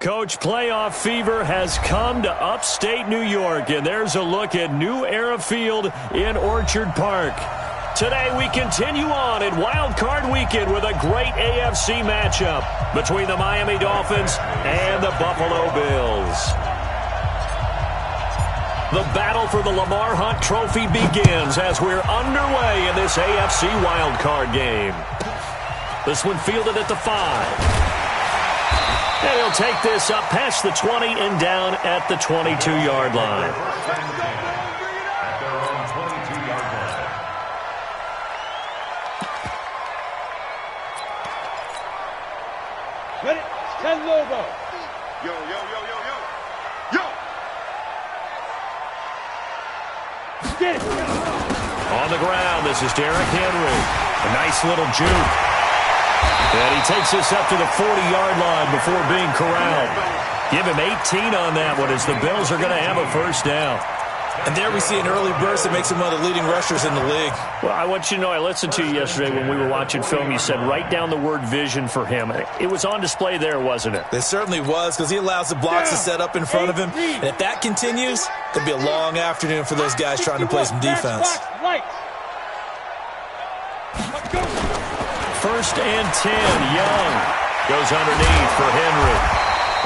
Coach, playoff fever has come to upstate New York, and there's a look at New Era Field in Orchard Park. Today we continue on in Wild Card Weekend with a great AFC matchup between the Miami Dolphins and the Buffalo Bills. The battle for the Lamar Hunt Trophy begins as we're underway in this AFC Wild Card game. This one fielded at the 5. And he'll take this up past the 20 and down at the 22-yard line. Ready? 10 logo. Yo, yo, yo, yo, yo. Yo! Get it. On the ground, this is Derrick Henry. A nice little juke. And he takes this up to the 40-yard line before being corralled. Give him 18 on that one as the Bills are going to have a first down. And there we see an early burst that makes him one of the leading rushers in the league. Well, I want you to know, I listened to you yesterday when we were watching film. You said write down the word vision for him. It was on display there, wasn't it? It certainly was, because he allows the blocks to set up in front of him. And if that continues, it could be a long afternoon for those guys trying to play some defense. First and 10, Young goes underneath for Henry.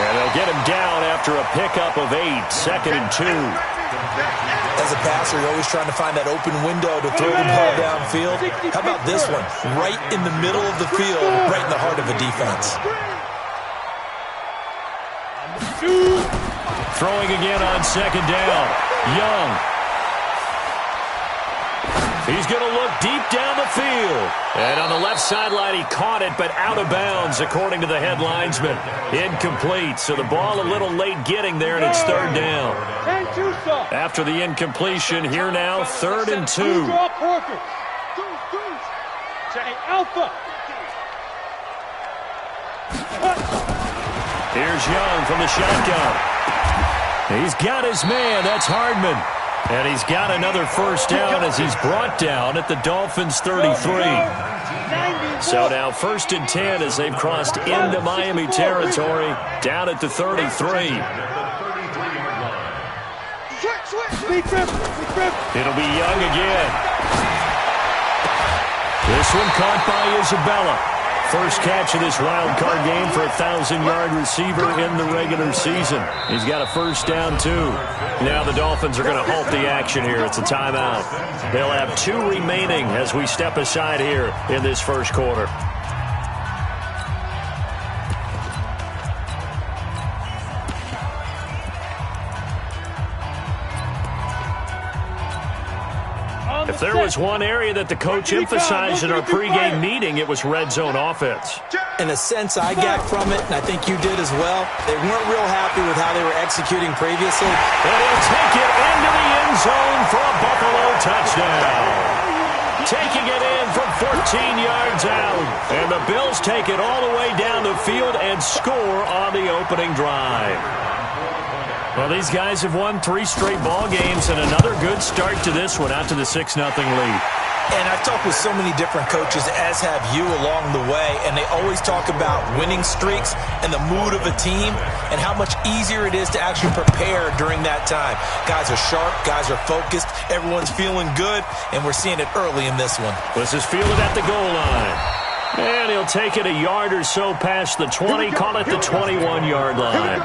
And they'll get him down after a pickup of 8, second and 2. As a passer, you're always trying to find that open window to throw the ball downfield. How about this one? Right in the middle of the field, right in the heart of a defense. Throwing again on second down. Young. He's going to look deep down the field. And on the left sideline, he caught it, but out of bounds, according to the head linesman. Incomplete, so the ball a little late getting there, and it's third down. After the incompletion, here now, 3rd and 2. Here's Young from the shotgun. He's got his man. That's Hardman. And he's got another first down as he's brought down at the Dolphins' 33. So now 1st and 10 as they've crossed into Miami territory, down at the 33. It'll be Young again. This one caught by Isabella. First catch of this wild card game for a 1,000-yard receiver in the regular season. He's got a first down, too. Now the Dolphins are going to halt the action here. It's a timeout. They'll have 2 remaining as we step aside here in this first quarter. If there was one area that the coach emphasized in our pregame meeting, it was red zone offense. In a sense, I got from it, and I think you did as well. They weren't real happy with how they were executing previously. And he'll take it into the end zone for a Buffalo touchdown. Taking it in from 14 yards out. And the Bills take it all the way down the field and score on the opening drive. Well, these guys have won 3 straight ball games and another good start to this one out to the 6-0 lead. And I've talked with so many different coaches, as have you, along the way, and they always talk about winning streaks and the mood of a team and how much easier it is to actually prepare during that time. Guys are sharp, guys are focused, everyone's feeling good, and we're seeing it early in this one. This is fielded at the goal line. And he'll take it a yard or so past the 20, call it the 21-yard line.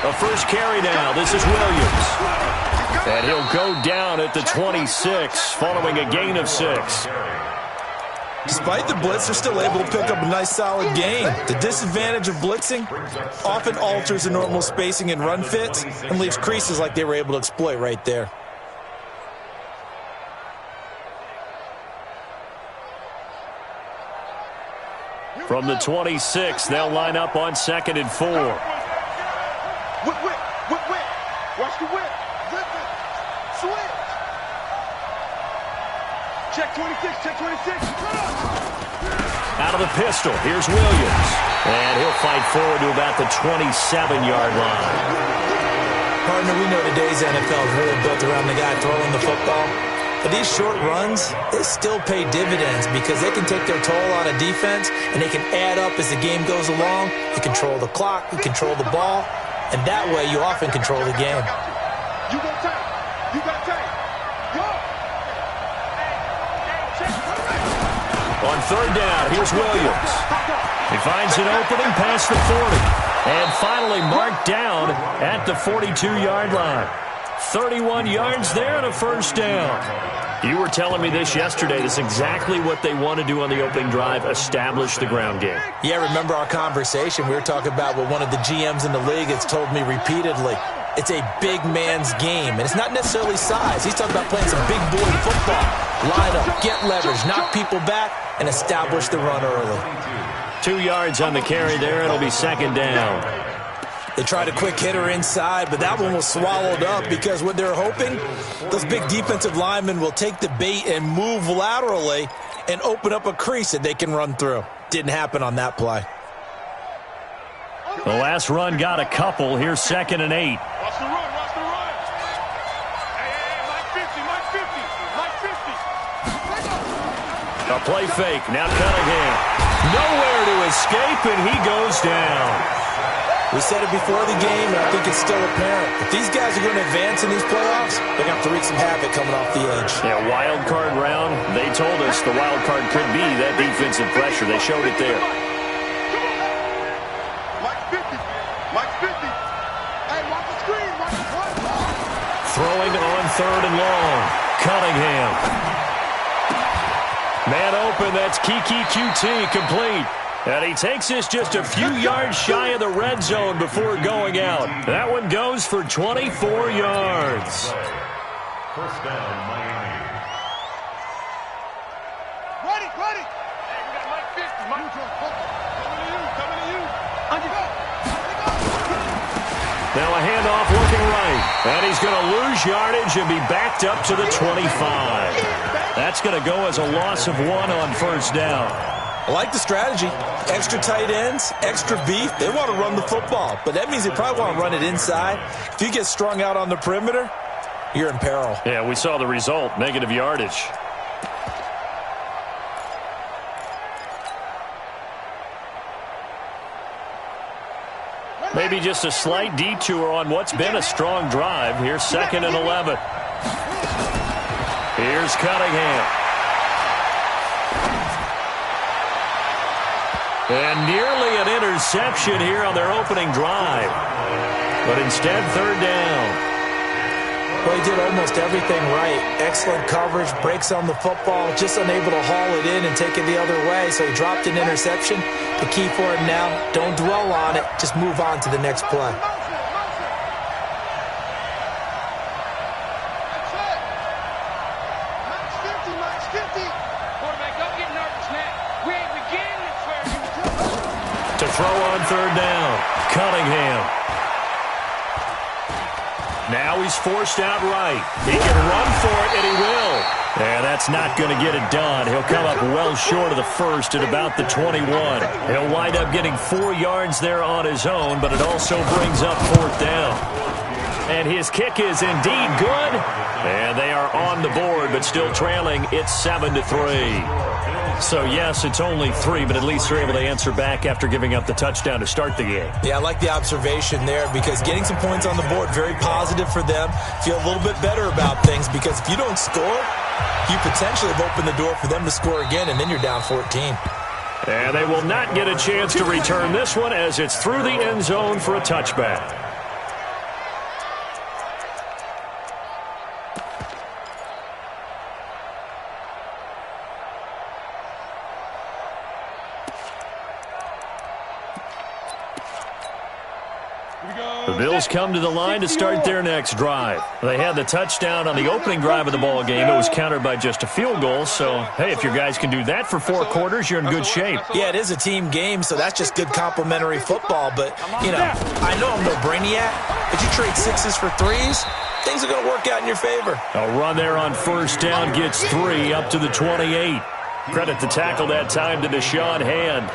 A first carry now. This is Williams. And he'll go down at the 26 following a gain of 6. Despite the blitz, they're still able to pick up a nice solid gain. The disadvantage of blitzing often alters the normal spacing and run fits and leaves creases like they were able to exploit right there. From the 26, they'll line up on 2nd and 4. Whip. Watch the whip. Whip it. Switch. Check 26. Out of the pistol, here's Williams. And he'll fight forward to about the 27-yard line. Partner, we know today's NFL is really built around the guy throwing the football. But these short runs, they still pay dividends because they can take their toll on a defense and they can add up as the game goes along. You control the clock, you control the ball, and that way you often control the game. You got time. Go. On 3rd down, here's Williams. He finds an opening past the 40. And finally marked down at the 42-yard line. 31 yards there and a 1st down. You were telling me this yesterday. This is exactly what they want to do on the opening drive, establish the ground game. Yeah, remember our conversation? We were talking about what one of the GMs in the league has told me repeatedly. It's a big man's game, and it's not necessarily size. He's talking about playing some big boy football. Line up, get leverage, knock people back, and establish the run early. 2 yards on the carry there. It'll be 2nd down. They tried a quick hitter inside, but that one was swallowed up because what they're hoping, those big defensive linemen will take the bait and move laterally and open up a crease that they can run through. Didn't happen on that play. The last run got a couple. Here's 2nd and 8. Watch the run. Hey, Mike 50. A play fake. Now Cunningham. Nowhere to escape, and he goes down. We said it before the game, and I think it's still apparent. If these guys are going to advance in these playoffs, they're going to have to wreak some havoc coming off the edge. Yeah, wild card round. They told us the wild card could be that defensive pressure. They showed it there. Mike 50. Hey, watch the screen. Throwing on 3rd and long. Cunningham. Man open, that's Kiki QT, complete. And he takes this just a few yards shy of the red zone before going out. That one goes for 24 yards. 1st down, Miami. Ready. Hey, we got Mike 50. Mike, coming to you. Now a handoff looking right. And he's going to lose yardage and be backed up to the 25. That's going to go as a loss of 1 on 1st down. I like the strategy. Extra tight ends, extra beef. They want to run the football, but that means they probably want to run it inside. If you get strung out on the perimeter, you're in peril. Yeah, we saw the result, negative yardage. Maybe just a slight detour on what's been a strong drive. Here's 2nd and 11. Here's Cunningham. And nearly an interception here on their opening drive. But instead, 3rd down. Well, he did almost everything right. Excellent coverage, breaks on the football, just unable to haul it in and take it the other way. So he dropped an interception. The key for him now, don't dwell on it. Just move on to the next play. To throw on 3rd down, Cunningham. Now he's forced out right. He can run for it, and he will. And that's not going to get it done. He'll come up well short of the 1st at about the 21. He'll wind up getting 4 yards there on his own, but it also brings up 4th down. And his kick is indeed good. And they are on the board, but still trailing. It's 7-3. So, yes, it's only 3, but at least they're able to answer back after giving up the touchdown to start the game. Yeah, I like the observation there because getting some points on the board, very positive for them. Feel a little bit better about things because if you don't score, you potentially have opened the door for them to score again, and then you're down 14. And they will not get a chance to return this one as it's through the end zone for a touchback. The Bills come to the line to start their next drive. They had the touchdown on the opening drive of the ball game. It was countered by just a field goal. So, hey, if your guys can do that for 4 quarters, you're in good shape. Yeah, it is a team game, so that's just good complimentary football. But, you know, I know I'm no brainiac, but you trade 6s for 3s, things are going to work out in your favor. A run there on first down gets 3 up to the 28. Credit the tackle that time to Deshaun Hand.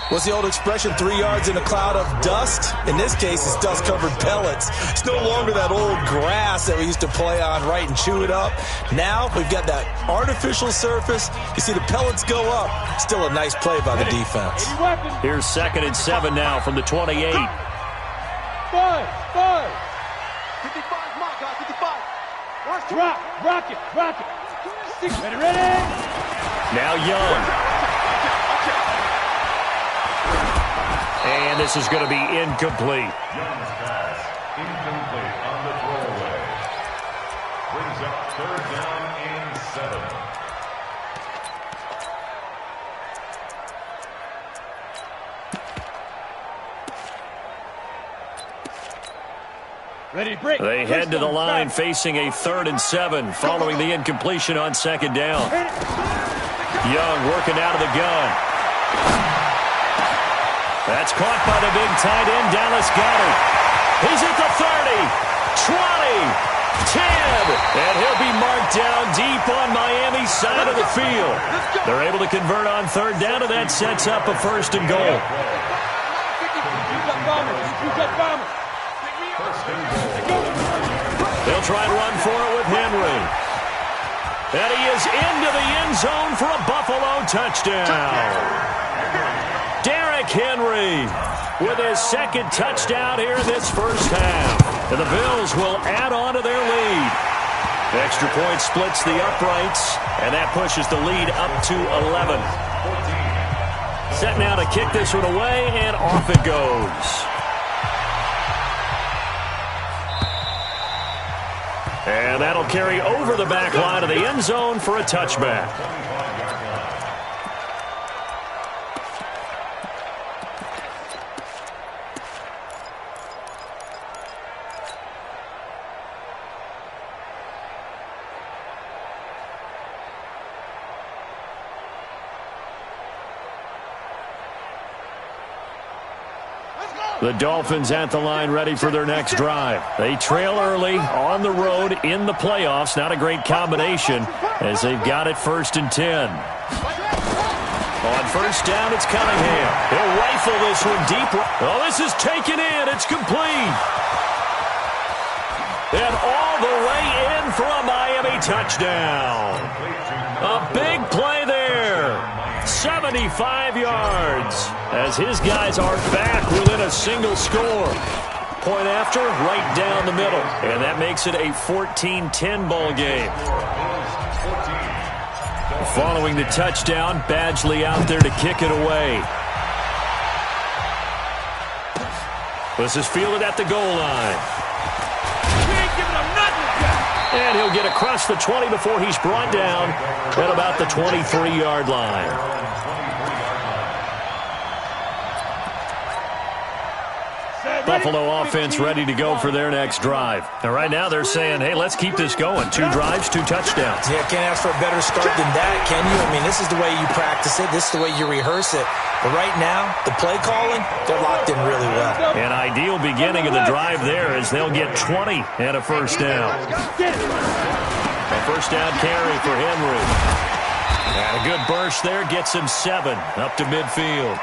What's the old expression, 3 yards in a cloud of dust? In this case, it's dust-covered pellets. It's no longer that old grass that we used to play on, right, and chew it up. Now we've got that artificial surface. You see the pellets go up. Still a nice play by the defense. Here's 2nd and 7 now from the 28. 5. 55, mark, guys, 55. Rock it. 6, ready. Now Young. And this is going to be incomplete. Young's pass, incomplete on the throwaway. Brings up 3rd down and 7. Ready, break. They head to the line facing a 3rd and 7 following the incompletion on 2nd down. Young working out of the gun. That's caught by the big tight end, Dallas Goedert. He's at the 30, 20, 10, and he'll be marked down deep on Miami's side of the field. They're able to convert on 3rd down, and that sets up a 1st and goal. They'll try and run for it with Henry. And he is into the end zone for a Buffalo touchdown. Derrick Henry with his 2nd touchdown here in this first half. And the Bills will add on to their lead. Extra point splits the uprights, and that pushes the lead up to 11. Set now to kick this one away, and off it goes. And that'll carry over the back line of the end zone for a touchback. The Dolphins at the line ready for their next drive. They trail early on the road in the playoffs. Not a great combination as they've got it 1st and 10. On first down, it's Cunningham. He'll rifle this one deep. Oh, this is taken in. It's complete. And all the way in for a Miami touchdown. A big play there. 75 yards as his guys are back within a single score. Point after, right down the middle. And that makes it a 14-10 ball game. Following the touchdown, Badgley out there to kick it away. This is fielded at the goal line. And he'll get across the 20 before he's brought down at about the 23-yard line. Buffalo offense ready to go for their next drive. And right now they're saying, hey, let's keep this going. 2 drives, 2 touchdowns. Yeah, can't ask for a better start than that, can you? I mean, this is the way you practice it. This is the way you rehearse it. But right now, the play calling, they're locked in really well. An ideal beginning of the drive there as they'll get 20 and a first down. A first down carry for Henry. And a good burst there gets him 7 up to midfield.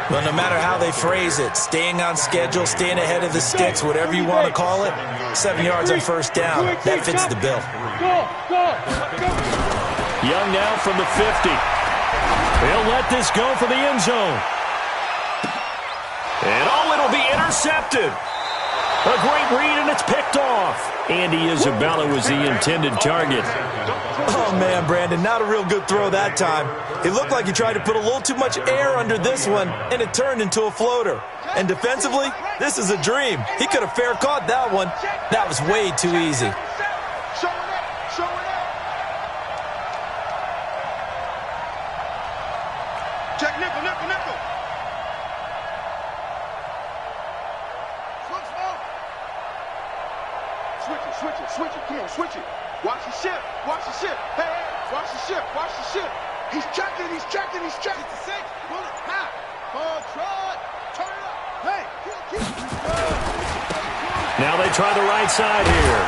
Well, no matter how they phrase it, staying on schedule, staying ahead of the sticks, whatever you want to call it, 7 yards on first down, that fits the bill. Young now from the 50. He'll let this go for the end zone. And oh, it'll be intercepted. A great read, and it's picked off. Andy Isabella was the intended target. Oh, man, Brandon, not a real good throw that time. It looked like he tried to put a little too much air under this one, and it turned into a floater. And defensively, this is a dream. He could have fair caught that one. That was way too easy. Check nickel. Switch it, Ken, switch it. Watch the ship, watch the ship. Hey, watch the ship, watch the ship. He's checking. 66, pull it, now. Control, turn it up. Hey, keep. Now they try the right side here.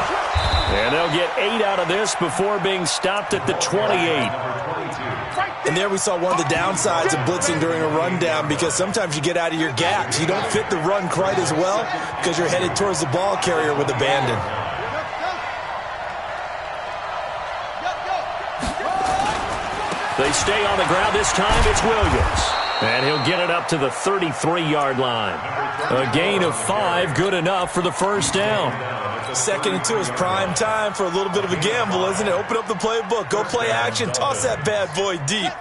And they'll get 8 out of this before being stopped at the 28. And there we saw one of the downsides of blitzing during a rundown, because sometimes you get out of your gaps. You don't fit the run quite as well because you're headed towards the ball carrier with abandon. They stay on the ground. This time it's Williams. And he'll get it up to the 33-yard line. A gain of 5, good enough for the first down. 2nd and 2 is prime time for a little bit of a gamble, isn't it? Open up the playbook, go play action, toss that bad boy deep.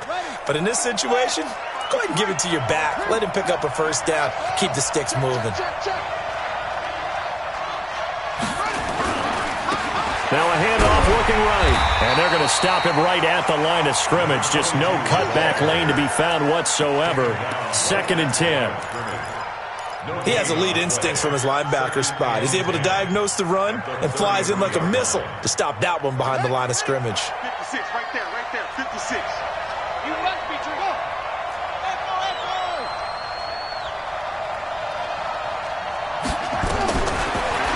But in this situation, go ahead and give it to your back. Let him pick up a first down. Keep the sticks moving. Now a handoff looking right. And they're going to stop him right at the line of scrimmage. Just no cutback lane to be found whatsoever. 2nd and 10. He has elite instincts from his linebacker spot. He's able to diagnose the run and flies in like a missile to stop that one behind the line of scrimmage. 56, right there, 56. You must be true.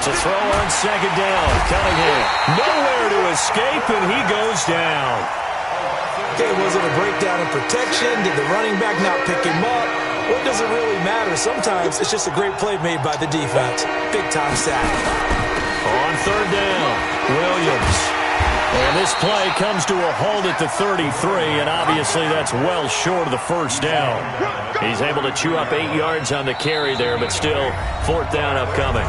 To throw on 2nd down. Cunningham. Nowhere to escape, and he goes down. Okay, was it a breakdown in protection? Did the running back not pick him up? What does it really matter? Sometimes it's just a great play made by the defense. Big-time sack. On 3rd down, Williams. And this play comes to a halt at the 33, and obviously that's well short of the first down. He's able to chew up 8 yards on the carry there, but still 4th down upcoming.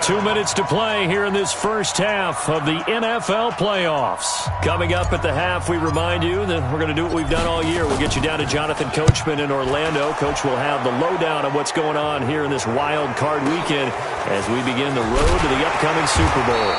2 minutes to play here in this first half of the NFL playoffs. Coming up at the half, we remind you that we're going to do what we've done all year. We'll get you down to Jonathan Coachman in Orlando. Coach will have the lowdown of what's going on here in this wild card weekend as we begin the road to the upcoming Super Bowl.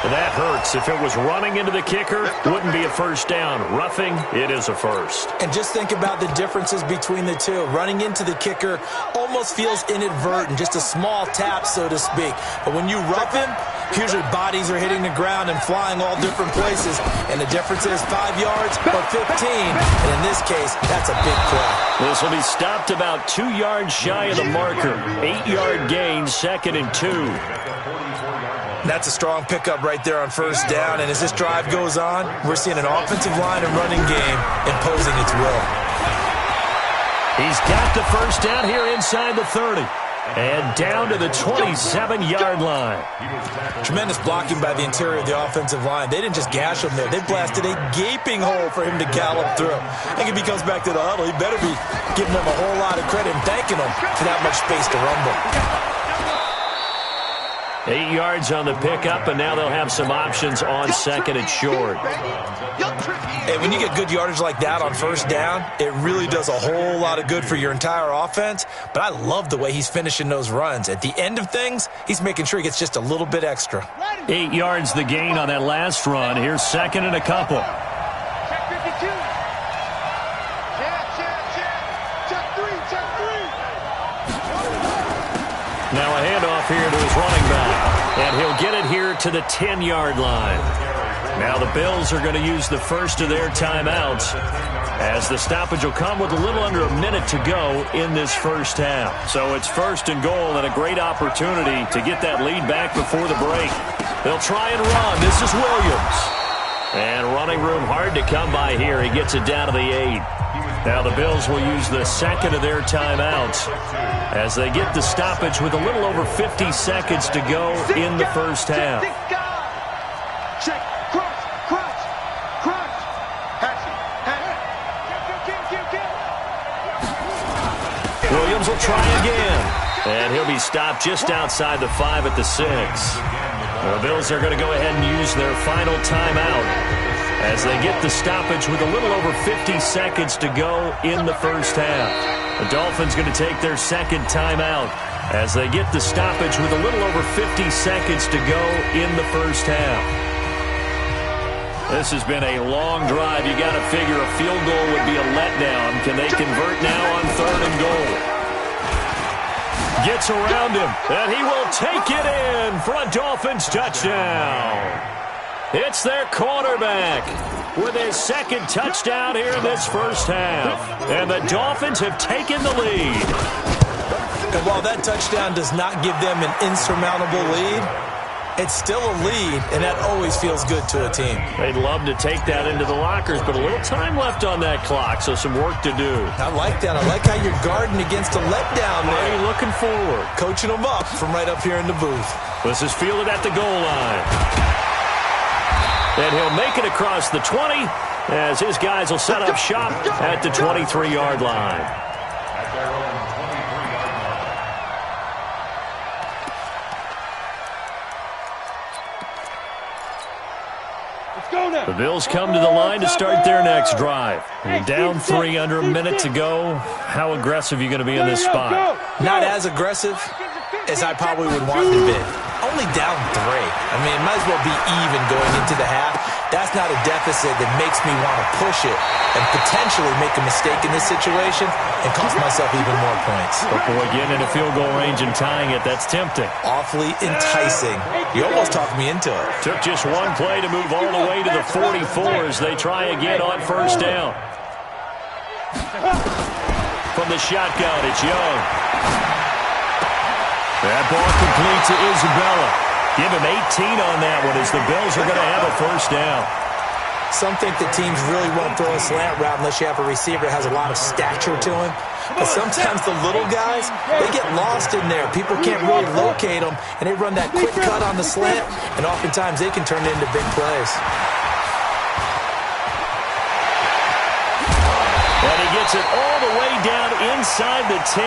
That hurts. If it was running into the kicker, wouldn't be a first down. Roughing, it is a first. And just think about the differences between the two. Running into the kicker almost feels inadvertent, just a small tap, so to speak. But when you rough him, usually bodies are hitting the ground and flying all different places. And the difference is 5 yards or 15. And in this case, that's a big play. This will be stopped about 2 yards shy of the marker. 8-yard gain, 2nd and 2. That's a strong pickup right there on first down. And as this drive goes on, we're seeing an offensive line and running game imposing its will. He's got the first down here inside the 30. And down to the 27-yard line. Tremendous blocking by the interior of the offensive line. They didn't just gash him there. They blasted a gaping hole for him to gallop through. I think if he comes back to the huddle, he better be giving them a whole lot of credit and thanking them for that much space to rumble. 8 yards on the pickup, and now they'll have some options on 2nd and short. And when you get good yardage like that on first down, it really does a whole lot of good for your entire offense. But I love the way he's finishing those runs. At the end of things, he's making sure he gets just a little bit extra. 8 yards the gain on that last run. Here's 2nd and a couple. Check 52. Check 3. Now a handoff here to his running back. And he'll get it here to the 10-yard line. Now the Bills are going to use the first of their timeouts as the stoppage will come with a little under a minute to go in this first half. So it's 1st and goal and a great opportunity to get that lead back before the break. They'll try and run. This is Williams. And running room hard to come by here. He gets it down to the 8. Now the Bills will use the second of their timeouts as they get the stoppage with a little over 50 seconds to go in the first half. Check, cross. Williams will try again. And he'll be stopped just outside the 5 at the 6. The Bills are going to go ahead and use their final timeout as they get the stoppage with a little over 50 seconds to go in the first half. The Dolphins going to take their second timeout as they get the stoppage with a little over 50 seconds to go in the first half. This has been a long drive. You got to figure a field goal would be a letdown. Can they convert now on 3rd and goal? Gets around him, and he will take it in for a Dolphins touchdown. It's their quarterback with his second touchdown here in this first half. And the Dolphins have taken the lead. And while that touchdown does not give them an insurmountable lead, it's still a lead, and that always feels good to a team. They'd love to take that into the lockers, but a little time left on that clock, so some work to do. I like that. I like how you're guarding against a letdown there. Are you looking forward? Coaching them up from right up here in the booth. This is fielded at the goal line. And he'll make it across the 20 as his guys will set up shop at the 23-yard line. At their own 23-yard line. Let's go now. The Bills come to the line to start their next drive. You're down 3, under a minute to go. How aggressive are you going to be in this spot? Not as aggressive as I probably would want to be. Only down 3. I mean, it might as well be even going into the half. That's not a deficit that makes me want to push it and potentially make a mistake in this situation and cost myself even more points. But boy, getting in a field goal range and tying it, that's tempting. Awfully enticing. You almost talked me into it. Took just one play to move all the way to the 44 as they try again on first down. From the shotgun, it's Young. That ball complete to Isabella. Give him 18 on that one as the Bills are going to have a first down. Some think that teams really won't throw a slant route unless you have a receiver that has a lot of stature to him. But sometimes the little guys, they get lost in there. People can't really locate them, and they run that quick cut on the slant, and oftentimes they can turn it into big plays. And he gets it all the way down inside the 10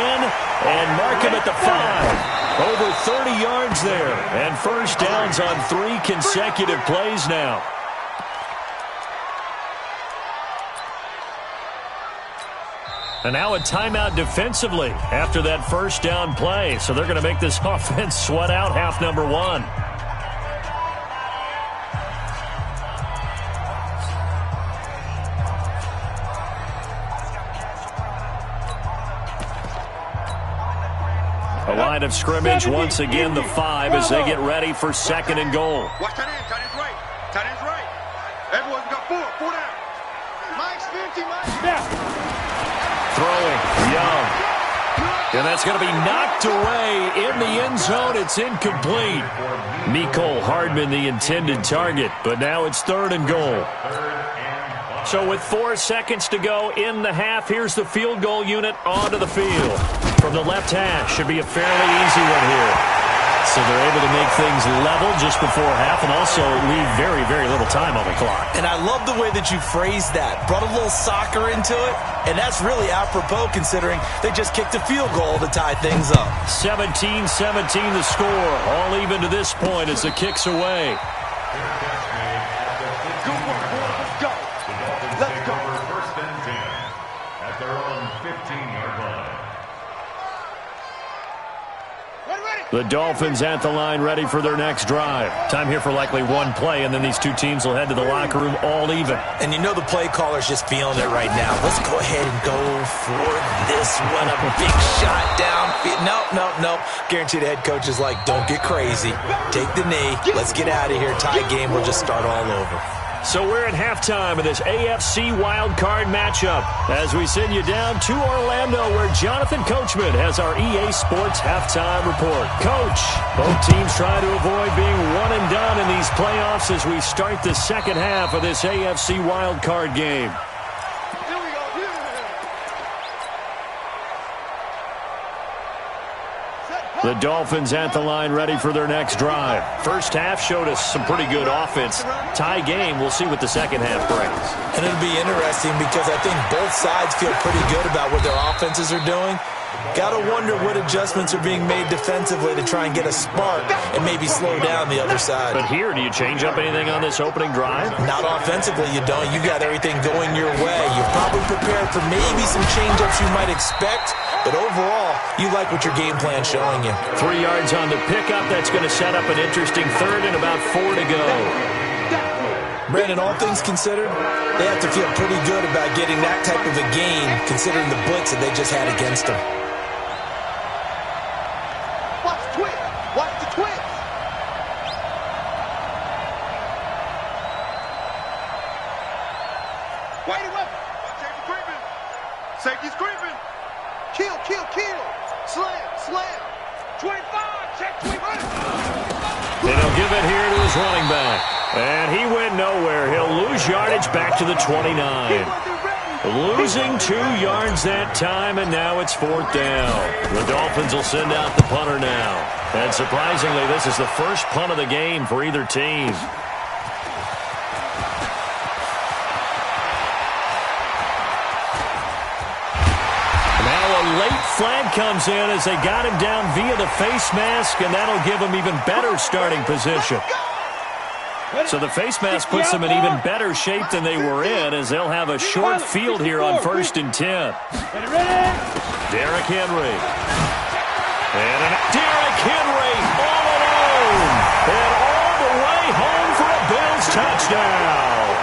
and mark him at the 5. Over 30 yards there, and first downs on 3 consecutive plays now. And now a timeout defensively after that first down play. So they're going to make this offense sweat out half number 1. A line of scrimmage, once again the 5 as they get ready for 2nd and goal. Watch tight end. Tight end's right. Tight end's right. Everyone's got 4 down. Mike's 50, Mike. Yeah. Throwing, Young. And that's going to be knocked away in the end zone. It's incomplete. Mecole Hardman, the intended target, but now it's 3rd and goal. So with 4 seconds to go in the half, here's the field goal unit onto the field. From the left hash, should be a fairly easy one here. So they're able to make things level just before half and also leave very, very little time on the clock. And I love the way that you phrased that. Brought a little soccer into it, and that's really apropos considering they just kicked a field goal to tie things up. 17-17 the score. All even to this point as the kick's away. Good work, boy. Let's go. Let's go. First and 10 at their own 15-yard line. The Dolphins at the line ready for their next drive. Time here for likely one play, and then these two teams will head to the locker room all even. And you know the play caller's just feeling it right now. Let's go ahead and go for this one. A big shot down. No. Guarantee the head coach is like, don't get crazy. Take the knee. Let's get out of here. Tie game. We'll just start all over. So we're at halftime of this AFC wildcard matchup as we send you down to Orlando where Jonathan Coachman has our EA Sports halftime report. Coach, both teams try to avoid being one and done in these playoffs as we start the second half of this AFC wildcard game. The Dolphins at the line ready for their next drive. First half showed us some pretty good offense. Tie game, we'll see what the second half brings. And it'll be interesting because I think both sides feel pretty good about what their offenses are doing. Got to wonder what adjustments are being made defensively to try and get a spark and maybe slow down the other side. But here, do you change up anything on this opening drive? Not offensively, you don't. You got everything going your way. You're probably prepared for maybe some change-ups you might expect, but overall, you like what your game plan's showing you. 3 yards on the pickup. That's going to set up an interesting third and about 4 to go. Brandon, all things considered, they have to feel pretty good about getting that type of a game considering the blitz that they just had against them. Kill, kill. Slam, slam. 25, check 25. And he'll give it here to his running back. And he went nowhere. He'll lose yardage back to the 29. Losing 2 yards that time, and now it's 4th down. The Dolphins will send out the punter now. And surprisingly, this is the first punt of the game for either team. Now a late flag comes in as they got him down via the face mask, and that'll give him even better starting position. So the face mask puts them in even better shape than they were in, as they'll have a short field here on 1st and 10. Derrick Henry. And Derrick Henry all alone. And all the way home for a Bills touchdown.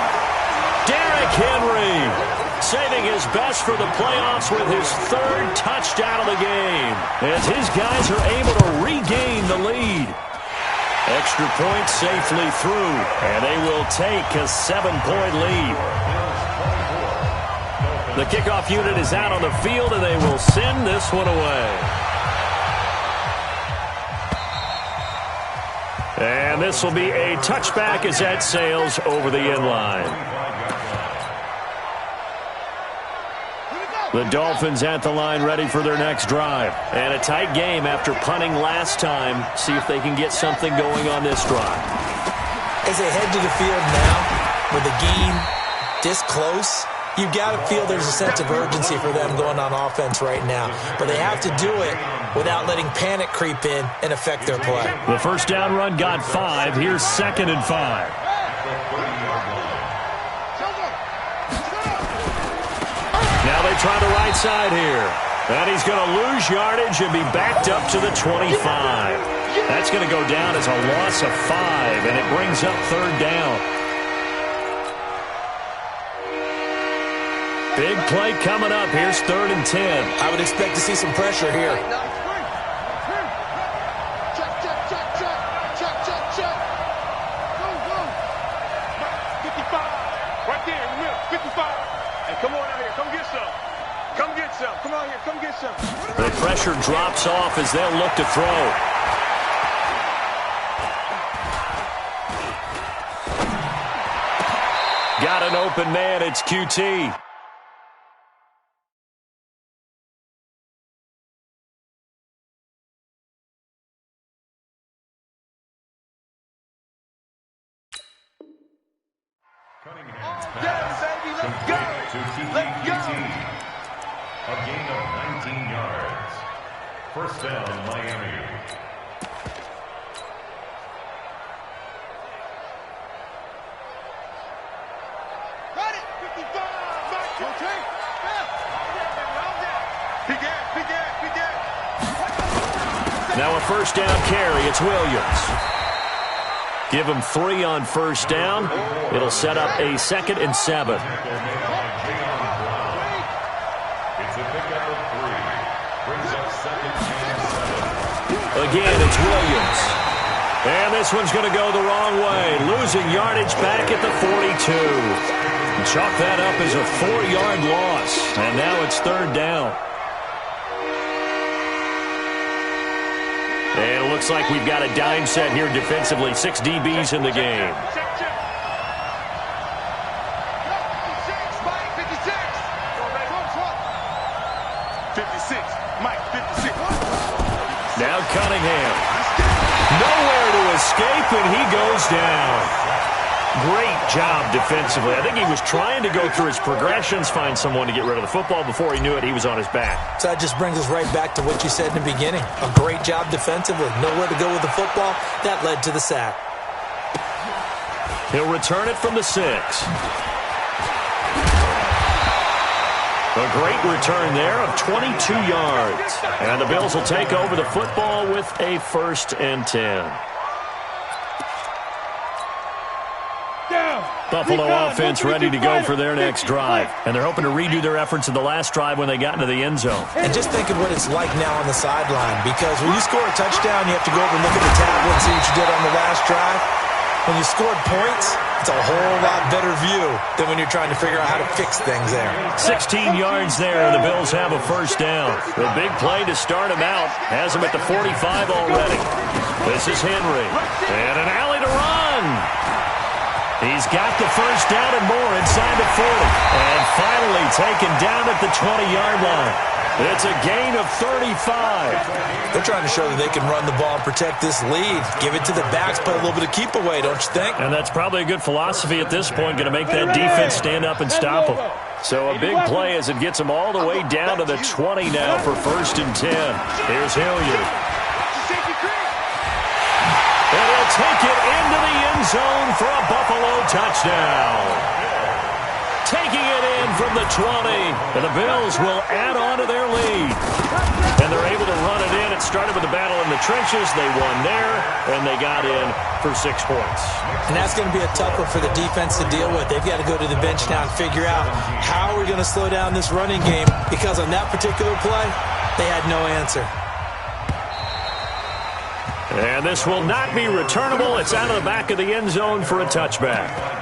Derrick Henry saving his best for the playoffs with his 3rd touchdown of the game, as his guys are able to regain the lead. Extra point safely through, and they will take a 7-point lead. The kickoff unit is out on the field, and they will send this one away. And this will be a touchback as that sails over the end line. The Dolphins at the line ready for their next drive. And a tight game after punting last time. See if they can get something going on this drive. As they head to the field now, with the game this close, you've got to feel there's a sense of urgency for them going on offense right now. But they have to do it without letting panic creep in and affect their play. The first down run got 5. Here's 2nd and 5. Now they try the right side here. And he's going to lose yardage and be backed up to the 25. That's going to go down as a loss of 5, and it brings up 3rd down. Big play coming up. Here's 3rd and 10. I would expect to see some pressure here. Check, check, check, check. Check, check, check. Go, go. 55. Right there in the middle. 55. Hey, come on out here. Come get some. Come get some. Come out here. Come get some. The pressure drops off as they'll look to throw. Got an open man. It's QT. A gain of 19 yards. First down, Miami. Got it. 55. Back. Okay. Now a first down carry. It's Williams. Give him 3 on first down. It'll set up a 2nd and 7. Again, it's Williams. And this one's going to go the wrong way. Losing yardage back at the 42. Chalk that up as a 4-yard loss. And now it's 3rd down. And it looks like we've got a dime set here defensively. 6 DBs in the game. 56. Mike, 56. Now Cunningham. Nowhere to escape, and he goes down. Great job defensively. I think he was trying to go through his progressions, find someone to get rid of the football. Before he knew it, he was on his back. So that just brings us right back to what you said in the beginning. A great job defensively. Nowhere to go with the football. That led to the sack. He'll return it from the 6. A great return there of 22 yards. And the Bills will take over the football with a 1st and 10. Buffalo offense ready to go for their next drive. And they're hoping to redo their efforts in the last drive when they got into the end zone. And just think of what it's like now on the sideline. Because when you score a touchdown, you have to go over and look at the tablet and see what you did on the last drive. When you scored points, It's a whole lot better view than when you're trying to figure out how to fix things there. 16 yards there, and the Bills have a first down. The big play to start him out has him at the 45 already. This is Henry, and an alley to run. He's got the first down and more inside the 40, and finally taken down at the 20-yard line. It's a gain of 35. They're trying to show that they can run the ball and protect this lead. Give it to the backs, put a little bit of keep away, don't you think? And that's probably a good philosophy at this point, going to make that defense stand up and stop them. So a big play as it gets them all the way down to the 20 now for 1st and 10. Here's Hilliard. And he'll take it into the end zone for a Buffalo touchdown. Taking it in from the 20, and the Bills will add on to their lead. And they're able to run it in. It started with the battle in the trenches. They won there, and they got in for 6 points. And that's going to be a tough one for the defense to deal with. They've got to go to the bench now and figure out how we're going to slow down this running game, because on that particular play, they had no answer. And this will not be returnable. It's out of the back of the end zone for a touchback.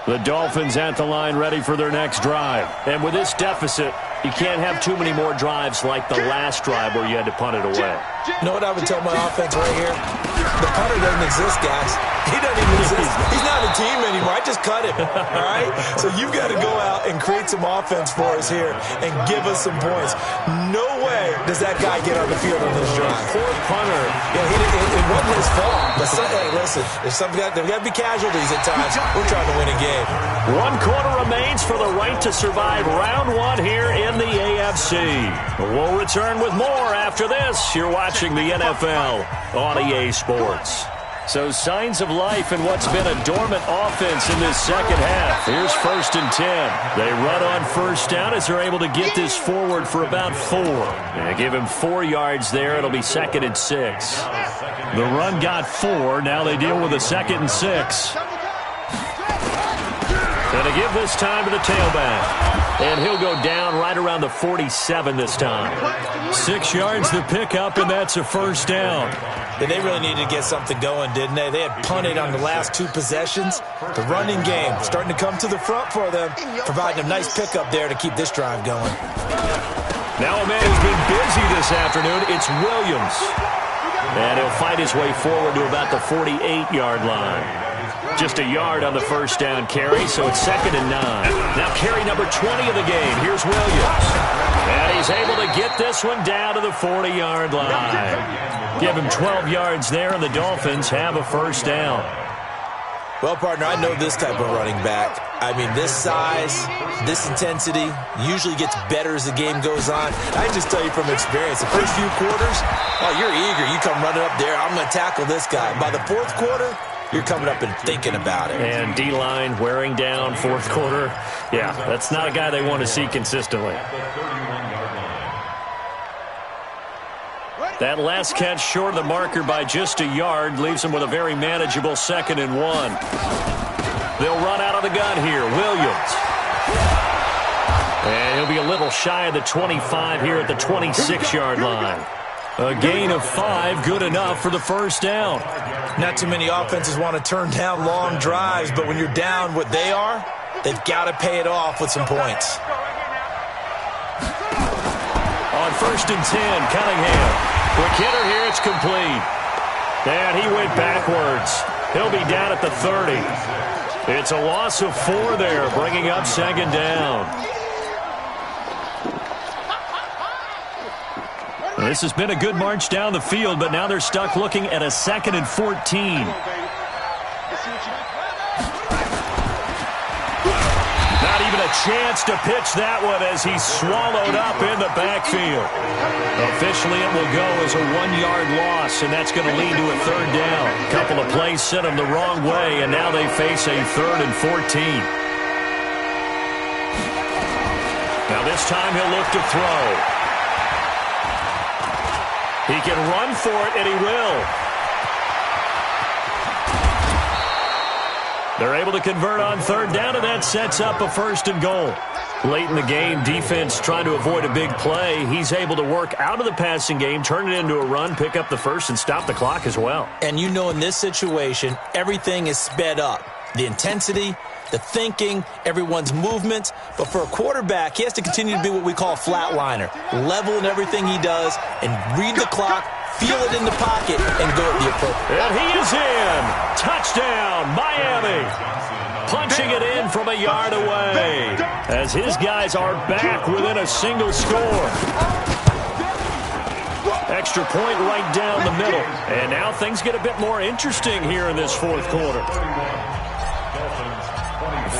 The Dolphins at the line ready for their next drive. And with this deficit, you can't have too many more drives like the last drive where you had to punt it away. You know what I would tell my offense right here? The punter doesn't exist, guys. He doesn't even exist. He's not a team anymore. I just cut him, all right? So you've got to go out and create some offense for us here and give us some points. No way does that guy get on the field on this drive. Poor punter. Yeah, it wasn't his fault. But hey, listen, there's got to be casualties at times. We're trying to win a game. 1 quarter remains for the right to survive round 1 here in the AFC. We'll return with more after this. You're watching the NFL on EA Sports. So signs of life in what's been a dormant offense in this second half. Here's 1st and 10. They run on first down as they're able to get this forward for about 4. They give him 4 yards there. It'll be 2nd and 6. The run got 4. Now they deal with a 2nd and 6. And to give this time to the tailback. And he'll go down right around the 47 this time. 6 yards to pick up, and that's a first down. And they really needed to get something going, didn't they? They had punted on the last 2 possessions. The running game starting to come to the front for them, providing a nice pickup there to keep this drive going. Now a man who's been busy this afternoon, it's Williams. And he'll fight his way forward to about the 48-yard line. Just a yard on the first down carry, so it's 2nd and 9. Now carry number 20 of the game. Here's Williams. And he's able to get this one down to the 40-yard line. Give him 12 yards there, and the Dolphins have a first down. Well, partner, I know this type of running back. I mean, this size, this intensity usually gets better as the game goes on. I can just tell you from experience, the first few quarters, oh, you're eager. You come running up there, I'm going to tackle this guy. By the 4th quarter, you're coming up and thinking about it. And D-line wearing down 4th quarter. Yeah, that's not a guy they want to see consistently. That last catch short of the marker by just a yard leaves them with a very manageable 2nd and 1. They'll run out of the gun here. Williams. And he'll be a little shy of the 25 here at the 26-yard line. A gain of 5, good enough for the first down. Not too many offenses want to turn down long drives, but when you're down what they are, they've got to pay it off with some points. On 1st and 10, Cunningham. Quick hitter here, it's complete. And he went backwards. He'll be down at the 30. It's a loss of 4 there, bringing up 2nd down. This has been a good march down the field, but now they're stuck looking at a 2nd and 14. Not even a chance to pitch that one as he's swallowed up in the backfield. Officially, it will go as a 1-yard loss, and that's going to lead to a 3rd down. A couple of plays sent them the wrong way, and now they face a 3rd and 14. Now this time he'll look to throw. He can run for it, and he will. They're able to convert on third down, and that sets up a 1st and goal. Late in the game, defense trying to avoid a big play. He's able to work out of the passing game, turn it into a run, pick up the first, and stop the clock as well. And you know in this situation, everything is sped up. The intensity, the thinking, everyone's movements. But for a quarterback, he has to continue to be what we call a flatliner. Level in everything he does and read the clock, feel it in the pocket, and go at the appropriate. And he is in. Touchdown, Miami. Punching it in from a yard away as his guys are back within a single score. Extra point right down the middle. And now things get a bit more interesting here in this 4th quarter.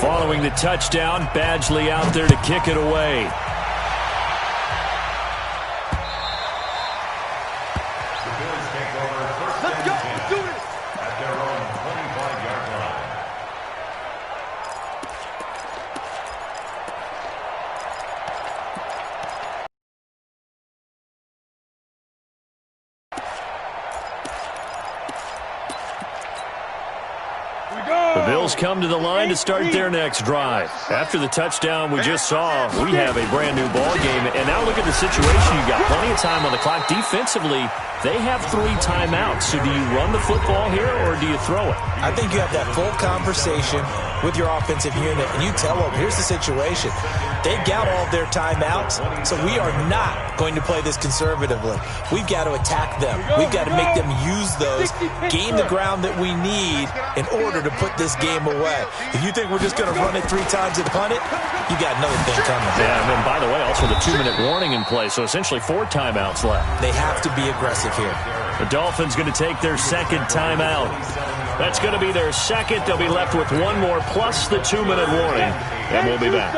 Following the touchdown, Badgley out there to kick it away. Let's go. Let's do this. At their own 25-yard line. The Bills come to the line to start their next drive. After the touchdown we just saw, we have a brand-new ball game. And now look at the situation. You've got plenty of time on the clock. Defensively, they have 3 timeouts. So do you run the football here or do you throw it? I think you have that full conversation with your offensive unit, and you tell them, here's the situation. They've got all of their timeouts, so we are not going to play this conservatively. We've got to attack them. We've got to make them use those, gain the ground that we need in order to put this game away. If you think we're just going to run it 3 times and punt it, you got another thing coming. Yeah, and then, by the way, also the 2-minute warning in play, so essentially 4 timeouts left. They have to be aggressive here. The Dolphins going to take their 2nd timeout. That's going to be their 2nd. They'll be left with 1 more plus the 2-minute warning, and we'll be back.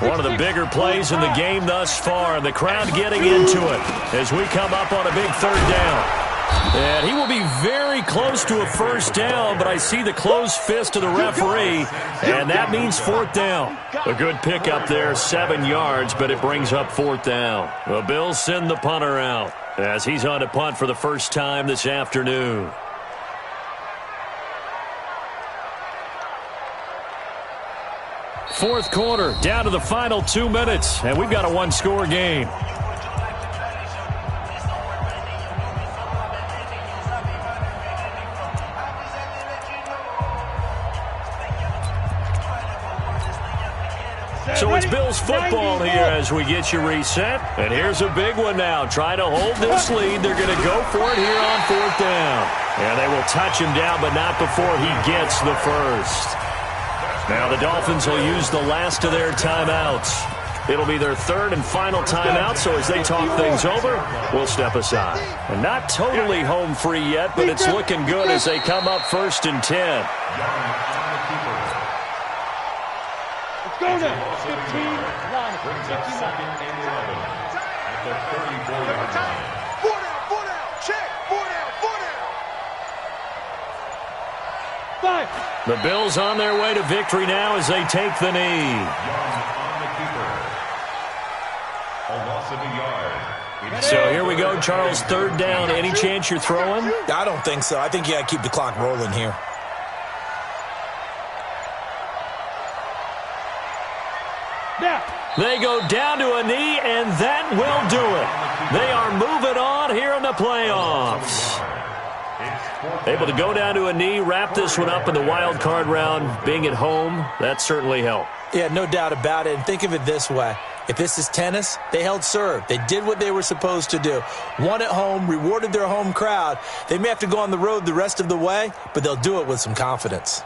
One of the bigger plays in the game thus far, and the crowd getting into it as we come up on a big 3rd down. And he will be very close to a 1st down, but I see the closed fist of the referee, and that means 4th down. A good pickup there, 7 yards, but it brings up 4th down. The Bills send the punter out as he's on to punt for the first time this afternoon. Fourth quarter, down to the final 2 minutes, and we've got a 1-score game. So it's Bills football here as we get you reset. And here's a big one now. Trying to hold this lead. They're going to go for it here on 4th down. And they will touch him down, but not before he gets the first. Now the Dolphins will use the last of their timeouts. It'll be their 3rd and final timeout, so as they talk things over, we'll step aside. And not totally home free yet, but it's looking good as they come up 1st and 10. Go now. 15, 9, Brings up 2nd and 11 at the 34-yard line. 4 down, check. 4 down. 5. The Bills on their way to victory now as they take the knee. Young on the keeper. A loss of a yard. So here we go, Charles, 3rd down. Any chance you're throwing? I don't think so. I think you got to keep the clock rolling here. They go down to a knee, and that will do it. They are moving on here in the playoffs. Able to go down to a knee, wrap this one up in the wild card round. Being at home, that certainly helped. Yeah, no doubt about it. And think of it this way. If this is tennis, they held serve. They did what they were supposed to do. Won at home, rewarded their home crowd. They may have to go on the road the rest of the way, but they'll do it with some confidence.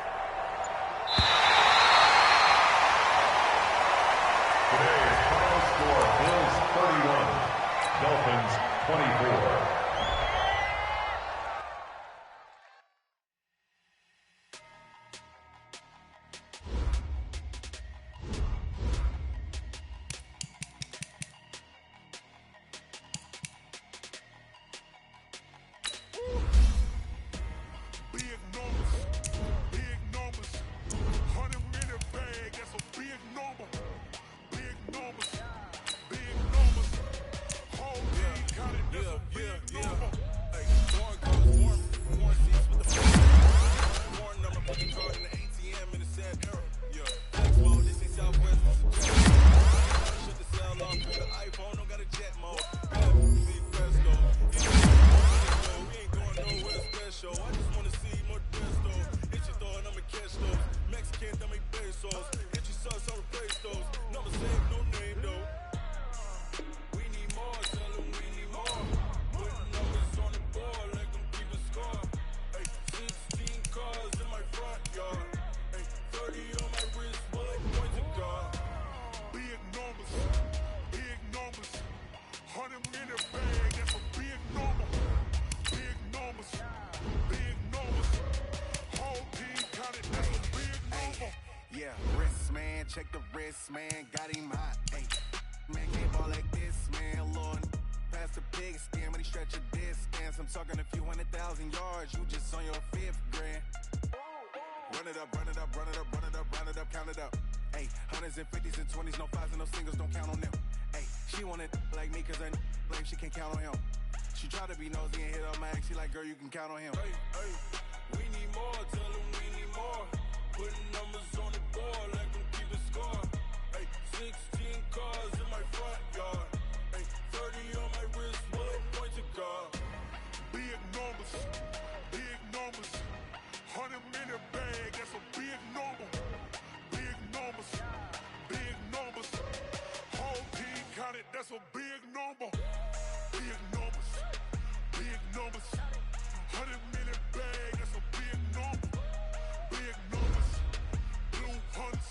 check the wrist, man, got him hot. Hey, man, can't ball like this, man, Lord. Pass the big skin, but he stretch a distance. I'm talking a few 100,000 yards, you just on your 5th grand. Run it up, run it up, run it up, run it up, run it up, count it up. Hey, hundreds and 50s and 20s, no 5s and no singles, don't count on them. Hey, she want it like me, cause I like she can't count on him. She try to be nosy and hit up my ex, she like, girl, you can count on him. Hey, hey, we need more, tell them we need more. Putting numbers on the board like I'm keeping score. Hey, 16 cars in my front yard. Hey, 30 on my wrist, what point to guard. Big numbers, big numbers. 100 minute bag, that's a big number. Big numbers, big numbers. Whole team counted, that's a big number. Big numbers, big numbers. 100 minute bag, that's a big number. Big numbers, blue hunts.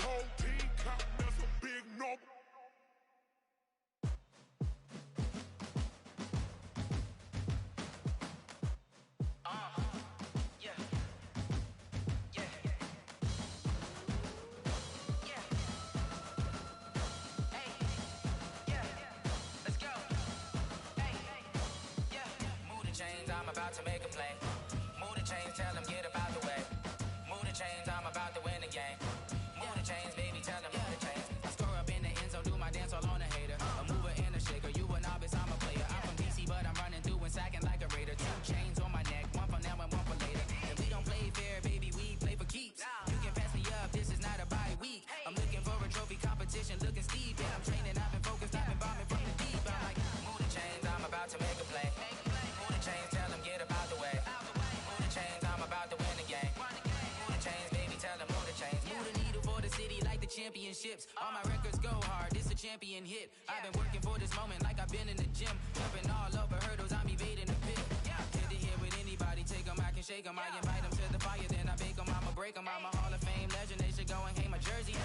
Whole team counting, that's a big number. I'm about to make a play. Move the chains, tell them get about the way. Move the chains, I'm about to win the game. Move the chains, baby, tell them move the chains. I score up in the end zone, do my dance all on a hater. A mover and a shaker, you a novice, I'm a player. I'm from DC, but I'm running through and sacking like a raider. 2 chains on my neck, one for now and one for later. And we don't play fair, baby, we play for keeps. You can pass me up, this is not a bye week. I'm looking for a trophy competition, looking steep. Yeah, I'm training, I've been focused, I've been bombing from the deep. I'm like, move the chains, I'm about to make a play. Move the chains, tell them get about the way. Move the chains, I'm about to win the game. Move the chains, baby, tell them move the chains. Move the needle for the city like the championships. All my records go hard, this a champion hit. I've been working for this moment like I've been in the gym. Jumping all over hurdles, I'm evading the pit. Hit the hit with anybody, take them, I can shake them. I invite them to the fire, then I bake them, I'ma break them. I'm a Hall of Fame legend, they should go and hang my jersey.